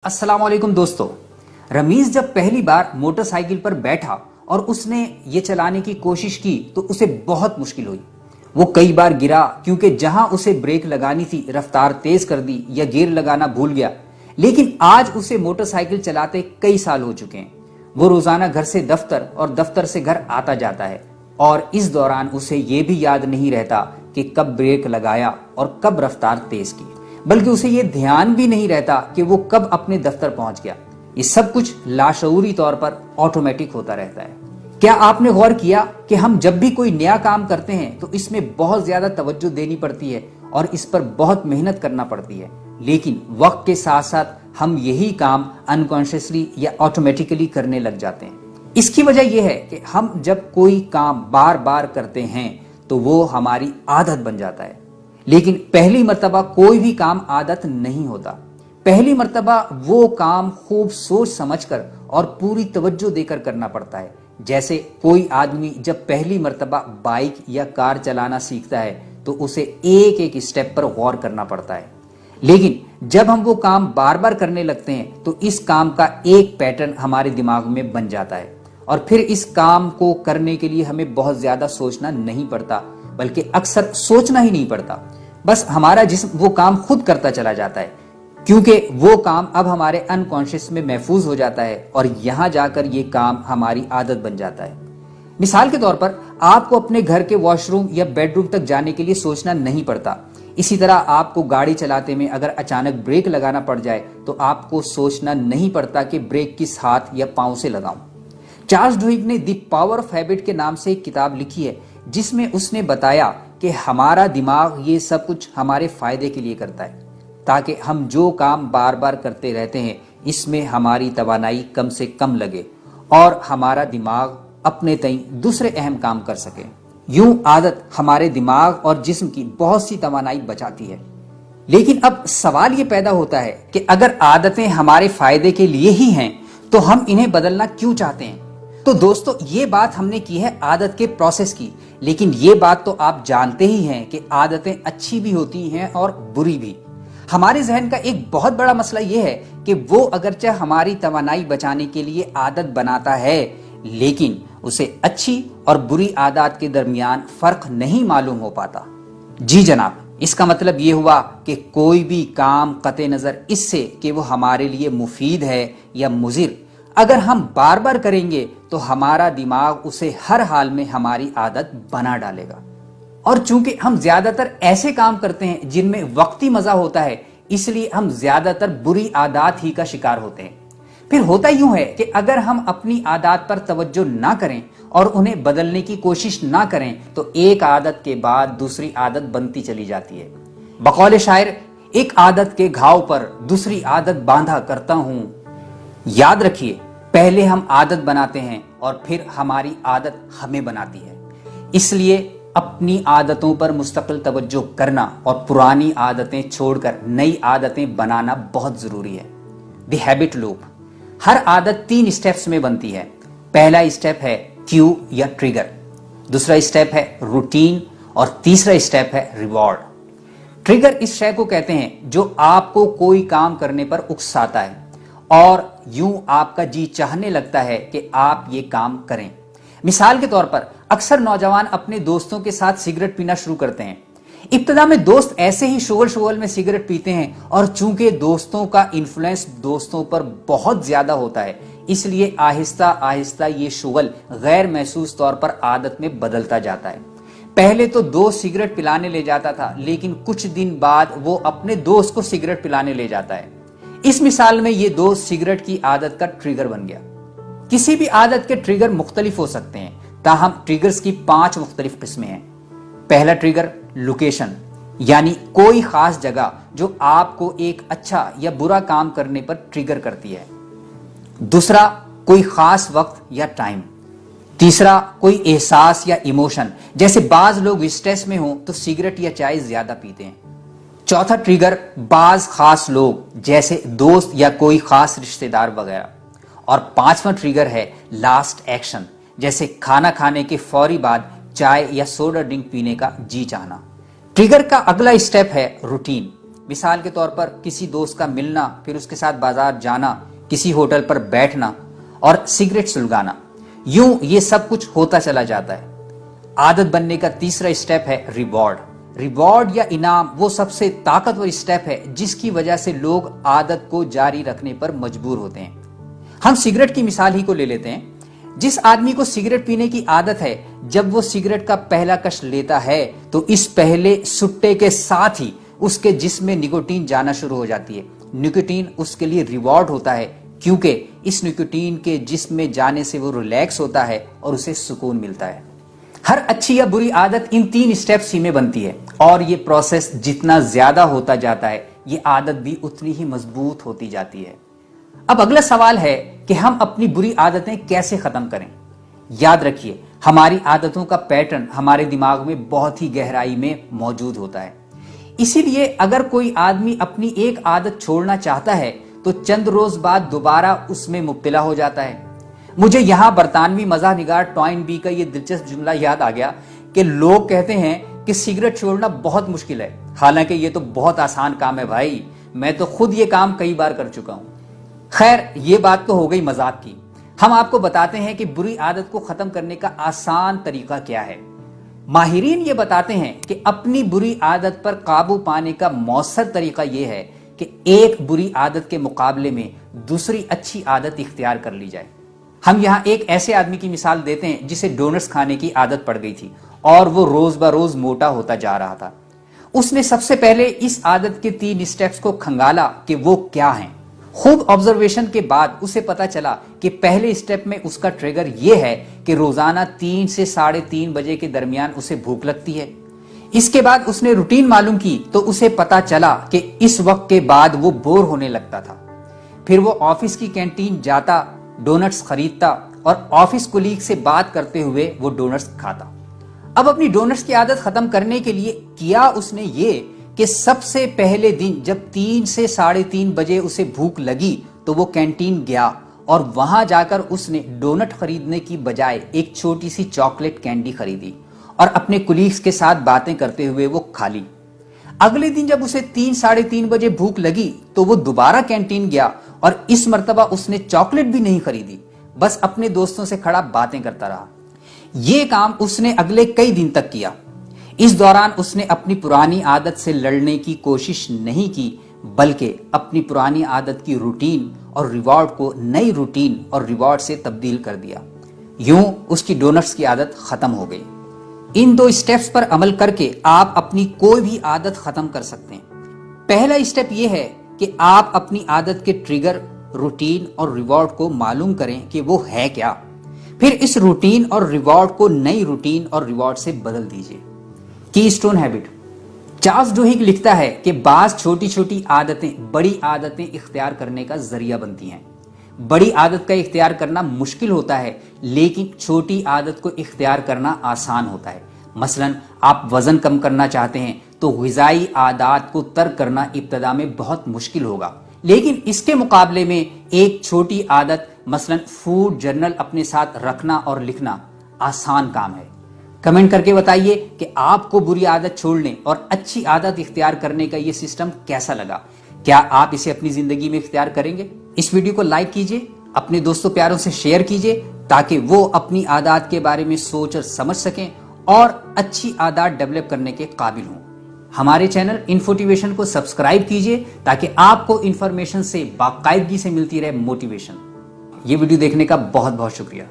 अस्सलाम वालेकुम दोस्तों। रमीज जब पहली बार मोटरसाइकिल पर बैठा और उसने ये चलाने की कोशिश की तो उसे बहुत मुश्किल हुई। वो कई बार गिरा क्योंकि जहां उसे ब्रेक लगानी थी रफ्तार तेज कर दी या गियर लगाना भूल गया। लेकिन आज उसे मोटरसाइकिल चलाते कई साल हो चुके हैं। वो रोजाना घर से दफ्तर और दफ्तर से घर आता जाता है और इस दौरान उसे ये भी याद नहीं रहता कि कब ब्रेक लगाया और कब रफ्तार तेज की, बल्कि उसे ये ध्यान भी नहीं रहता कि वो कब अपने दफ्तर पहुंच गया। ये सब कुछ लाशऊरी तौर पर ऑटोमेटिक होता रहता है। क्या आपने गौर किया कि हम जब भी कोई नया काम करते हैं तो इसमें बहुत ज्यादा तवज्जो देनी पड़ती है और इस पर बहुत मेहनत करना पड़ती है, लेकिन वक्त के साथ साथ हम यही काम अनकॉन्शियसली या ऑटोमेटिकली करने लग जाते हैं। इसकी वजह यह है कि हम जब कोई काम बार बार करते हैं तो वो हमारी आदत बन जाता है। लेकिन पहली मर्तबा कोई भी काम आदत नहीं होता। पहली मर्तबा वो काम खूब सोच समझकर और पूरी तवज्जो देकर करना पड़ता है। जैसे कोई आदमी जब पहली मर्तबा बाइक या कार चलाना सीखता है तो उसे एक एक स्टेप पर गौर करना पड़ता है। लेकिन जब हम वो काम बार बार करने लगते हैं तो इस काम का एक पैटर्न हमारे दिमाग में बन जाता है और फिर इस काम को करने के लिए हमें बहुत ज्यादा सोचना नहीं पड़ता, बल्कि अक्सर सोचना ही नहीं पड़ता। बस हमारा जिस्म वो काम खुद करता चला जाता है, क्योंकि वो काम अब हमारे अनकॉन्शियस में महफूज हो जाता है और यहां जाकर ये काम हमारी आदत बन जाता है। मिसाल के तौर पर आपको अपने घर के वॉशरूम या बेडरूम तक जाने के लिए सोचना नहीं पड़ता। इसी तरह आपको गाड़ी चलाते में अगर अचानक ब्रेक लगाना पड़ जाए तो आपको सोचना नहीं पड़ता कि ब्रेक किस हाथ या पांव से लगाऊं। चार्ल्स डुहिग ने द पावर ऑफ हैबिट के नाम से एक किताब लिखी है जिसमें उसने बताया कि हमारा दिमाग ये सब कुछ हमारे फायदे के लिए करता है, ताकि हम जो काम बार बार करते रहते हैं इसमें हमारी तवानाई कम से कम लगे और हमारा दिमाग अपने तई दूसरे अहम काम कर सके। यूं आदत हमारे दिमाग और जिस्म की बहुत सी तवानाई बचाती है। लेकिन अब सवाल ये पैदा होता है कि अगर आदतें हमारे फायदे के लिए ही हैं तो हम इन्हें बदलना क्यों चाहते हैं। तो दोस्तों, ये बात हमने की है आदत के प्रोसेस की, लेकिन ये बात तो आप जानते ही हैं कि आदतें अच्छी भी होती हैं और बुरी भी। हमारे जहन का एक बहुत बड़ा मसला ये है कि वो अगरचे हमारी तवानाई बचाने के लिए आदत बनाता है, लेकिन उसे अच्छी और बुरी आदत के दरमियान फर्क नहीं मालूम हो पाता। जी जनाब, इसका मतलब ये हुआ कि कोई भी काम कते नजर इससे कि वो हमारे लिए मुफीद है या मुजिर, अगर हम बार बार करेंगे तो हमारा दिमाग उसे हर हाल में हमारी आदत बना डालेगा। और चूंकि हम ज्यादातर ऐसे काम करते हैं जिनमें वक्ती मजा होता है, इसलिए हम ज्यादातर बुरी आदत ही का शिकार होते हैं। फिर होता यूं है कि अगर हम अपनी आदत पर तवज्जो ना करें और उन्हें बदलने की कोशिश ना करें तो एक आदत के बाद दूसरी आदत बनती चली जाती है। बकौले शायर, एक आदत के घाव पर दूसरी आदत बांधा करता हूं। याद रखिए, पहले हम आदत बनाते हैं और फिर हमारी आदत हमें बनाती है। इसलिए अपनी आदतों पर मुस्तकिल तवज्जो करना और पुरानी आदतें छोड़कर नई आदतें बनाना बहुत जरूरी है। The habit loop. हर आदत 3 स्टेप्स में बनती है। पहला स्टेप है क्यू या ट्रिगर, दूसरा स्टेप है रूटीन और तीसरा स्टेप है रिवॉर्ड। ट्रिगर इस शय को कहते हैं जो आपको कोई काम करने पर उकसाता है और यूं आपका जी चाहने लगता है कि आप ये काम करें। मिसाल के तौर पर अक्सर नौजवान अपने दोस्तों के साथ सिगरेट पीना शुरू करते हैं। इब्तिदा में दोस्त ऐसे ही शोगल में सिगरेट पीते हैं और चूंकि दोस्तों का इन्फ्लुएंस दोस्तों पर बहुत ज्यादा होता है, इसलिए आहिस्ता आहिस्ता ये शुगल गैर महसूस तौर पर आदत में बदलता जाता है। पहले तो दोस्त सिगरेट पिलाने ले जाता था, लेकिन कुछ दिन बाद वो अपने दोस्त को सिगरेट पिलाने ले जाता है। इस मिसाल में ये दोस्त सिगरेट की आदत का ट्रिगर बन गया। किसी भी आदत के ट्रिगर मुख्तलिफ हो सकते हैं, ताहम ट्रिगर्स की 5 मुख्तलिफ किस्में हैं। पहला ट्रिगर लोकेशन, यानी कोई खास जगह जो आपको एक अच्छा या बुरा काम करने पर ट्रिगर करती है। दूसरा, कोई खास वक्त या टाइम। तीसरा, कोई एहसास या इमोशन, जैसे बाज लोग स्ट्रेस में हो तो सिगरेट या चाय ज्यादा पीते हैं। चौथा ट्रिगर, बाज खास लोग जैसे दोस्त या कोई खास रिश्तेदार वगैरह। और 5वां ट्रिगर है लास्ट एक्शन, जैसे खाना खाने के फौरी बाद चाय या सोडा ड्रिंक पीने का जी चाहना। ट्रिगर का अगला स्टेप है रूटीन, مثال کے طور پر کسی دوست کا ملنا، پھر اس کے ساتھ بازار جانا، کسی ہوٹل پر بیٹھنا اور سگریٹ سلگانا، یوں یہ سب کچھ ہوتا چلا جاتا ہے۔ عادت بننے کا تیسرا اسٹیپ ہے ریوارڈ یا انعام، وہ سب سے طاقتور اسٹیپ ہے جس کی وجہ سے لوگ عادت کو جاری رکھنے پر مجبور ہوتے ہیں۔ ہم سگریٹ کی مثال ہی کو لے لیتے ہیں۔ جس آدمی کو سگریٹ پینے کی عادت ہے، جب وہ سگریٹ کا پہلا کش لیتا ہے تو اس پہلے سٹے کے ساتھ ہی اس کے جسم میں نکوٹین جانا شروع ہو جاتی ہے۔ نکوٹین اس کے لیے ریوارڈ ہوتا ہے، کیونکہ اس نکوٹین کے جسم میں جانے سے وہ ریلیکس ہوتا ہے اور اسے سکون ملتا ہے۔ ہر اچھی یا بری عادت ان 3 اسٹیپس ہی میں بنتی ہے، اور یہ پروسیس جتنا زیادہ ہوتا جاتا ہے، یہ عادت بھی اتنی ہی مضبوط ہوتی جاتی ہے۔ اب اگلا سوال ہے کہ ہم اپنی بری عادتیں کیسے ختم کریں؟ یاد رکھیے، ہماری عادتوں کا پیٹرن ہمارے دماغ میں بہت ہی گہرائی میں موجود ہوتا ہے۔ اسی لیے اگر کوئی آدمی اپنی ایک عادت چھوڑنا چاہتا ہے تو چند روز بعد دوبارہ اس میں مبتلا ہو جاتا ہے۔ مجھے یہاں برطانوی مزاح نگار ٹوائن بی کا یہ دلچسپ جملہ یاد آ گیا کہ لوگ کہتے ہیں کہ سگریٹ چھوڑنا بہت مشکل ہے، حالانکہ یہ تو بہت آسان کام ہے بھائی، میں تو خود یہ کام کئی بار کر چکا ہوں۔ خیر، یہ بات تو ہو گئی مذاق کی۔ ہم آپ کو بتاتے ہیں کہ بری عادت کو ختم کرنے کا آسان طریقہ کیا ہے۔ ماہرین یہ بتاتے ہیں کہ اپنی بری عادت پر قابو پانے کا مؤثر طریقہ یہ ہے کہ ایک بری عادت کے مقابلے میں دوسری اچھی عادت اختیار کر لی جائے۔ ہم یہاں ایک ایسے آدمی کی مثال دیتے ہیں جسے ڈونٹس کھانے کی عادت پڑ گئی تھی اور وہ روز بروز موٹا ہوتا جا رہا تھا۔ اس نے سب سے پہلے اس عادت کے 3 اسٹیپس کو کھنگالا کہ وہ کیا ہیں۔ خوب آبزرویشن کے بعد اسے پتا چلا کہ پہلے اسٹیپ میں اس کا ٹریگر یہ ہے کہ روزانہ 3 سے 3:30 بجے کے درمیان اسے بھوک لگتی ہے۔ اس کے بعد اس نے روٹین معلوم کی تو اسے پتا چلا کہ اس وقت کے بعد وہ بور ہونے لگتا تھا۔ پھر وہ آفس کی کینٹین جاتا، ڈونٹس خریدتا اور آفس کولیگ سے بات کرتے ہوئے وہ ڈونٹس کھاتا۔ اب اپنی ڈونٹس کی عادت ختم کرنے کے لیے کیا اس نے یہ کہ سب سے پہلے دن جب 3 سے 3:30 بجے اسے بھوک لگی تو وہ کینٹین گیا اور وہاں جا کر اس نے ڈونٹ خریدنے کی بجائے ایک چھوٹی سی چاکلیٹ کینڈی خریدی اور اپنے کولیگز کے ساتھ باتیں کرتے ہوئے وہ کھا لی۔ اگلے دن جب اسے 3:30 بجے بھوک لگی تو وہ دوبارہ کینٹین گیا اور اس مرتبہ اس نے چاکلیٹ بھی نہیں خریدی، بس اپنے دوستوں سے کھڑا باتیں کرتا رہا۔ یہ کام اس نے اگلے کئی دن تک کیا۔ اس دوران اس نے اپنی پرانی عادت سے لڑنے کی کوشش نہیں کی، بلکہ اپنی پرانی عادت کی روٹین اور ریوارڈ کو نئی روٹین اور ریوارڈ سے تبدیل کر دیا۔ یوں اس کی ڈونٹس کی عادت ختم ہو گئی۔ ان 2 اسٹیپس پر عمل کر کے آپ اپنی کوئی بھی عادت ختم کر سکتے ہیں۔ پہلا اسٹیپ یہ ہے کہ آپ اپنی عادت کے ٹریگر، روٹین اور ریوارڈ کو معلوم کریں کہ وہ ہے کیا، پھر اس روٹین اور ریوارڈ کو نئی روٹین اور ریوارڈ سے بدل دیجئے۔ کی اسٹون ہیبٹ۔ چارلس ڈوہیگ لکھتا ہے کہ بعض چھوٹی چھوٹی عادتیں بڑی عادتیں اختیار کرنے کا ذریعہ بنتی ہیں۔ بڑی عادت کا اختیار کرنا مشکل ہوتا ہے، لیکن چھوٹی عادت کو اختیار کرنا آسان ہوتا ہے۔ مثلا آپ وزن کم کرنا چاہتے ہیں تو غذائی عادات کو ترک کرنا ابتدا میں بہت مشکل ہوگا، لیکن اس کے مقابلے میں ایک چھوٹی عادت مثلا فوڈ جرنل اپنے ساتھ رکھنا اور لکھنا آسان کام ہے۔ کمنٹ کر کے بتائیے کہ آپ کو بری عادت چھوڑنے اور اچھی عادت اختیار کرنے کا یہ سسٹم کیسا لگا۔ کیا آپ اسے اپنی زندگی میں اختیار کریں گے؟ اس ویڈیو کو لائک کیجئے، اپنے دوستوں پیاروں سے شیئر کیجئے تاکہ وہ اپنی عادات کے بارے میں سوچ اور سمجھ سکیں اور اچھی عادات ڈیولپ کرنے کے قابل ہوں۔ ہمارے چینل انفوٹیویشن کو سبسکرائب کیجئے تاکہ آپ کو انفارمیشن سے باقاعدگی سے ملتی رہے موٹیویشن۔ یہ ویڈیو دیکھنے کا بہت بہت شکریہ۔